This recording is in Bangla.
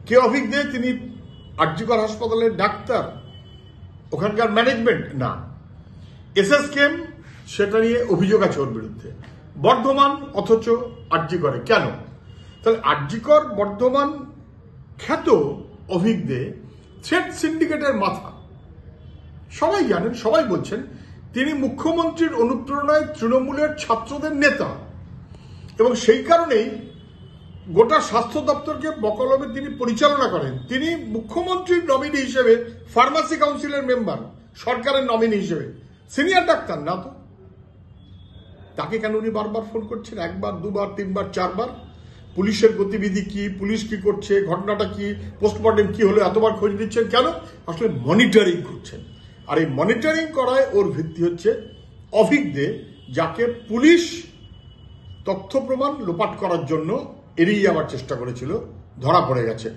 কে অভিক দে? তিনি আরজিকর হাসপাতালের ডাক্তার, ওখানকার ম্যানেজমেন্ট না। এসএসকেএম, সেটা নিয়ে অভিযোগ আছে ওর বিরুদ্ধে। বর্ধমান অথচ আরজিকরে কেন? তাহলে আরজিকর বর্ধমান খ্যাত অভিক দে থ্রেড সিন্ডিকেটের মাথা, সবাই জানেন, সবাই বলছেন। তিনি মুখ্যমন্ত্রীর অনুপ্রেরণায় তৃণমূলের ছাত্রদের নেতা, এবং সেই কারণেই গোটা স্বাস্থ্য দপ্তরকে বকলমে তিনি পরিচালনা করেন। তিনি মুখ্যমন্ত্রীর নমিনি হিসেবে ফার্মাসি কাউন্সিলের মেম্বার, সরকারের নমিনি হিসেবে, সিনিয়র ডাক্তার না তো। তাকে কেন উনি বারবার ফোন করছেন? একবার, দুবার, তিনবার, চারবার? পুলিশের গতিবিধি কি, পুলিশ কি করছে, ঘটনাটা কি, পোস্টমর্টেম কি হলো, এতবার খোঁজ নিচ্ছেন কেন? আসলে মনিটরিং করছেন। আর এই মনিটরিং করায় ওর ভিত্তি হচ্ছে অভিক দে, যাকে পুলিশ তথ্য প্রমাণ লোপাট করার জন্য এড়িয়ে যাওয়ার চেষ্টা করেছিল, ধরা পড়ে গেছে।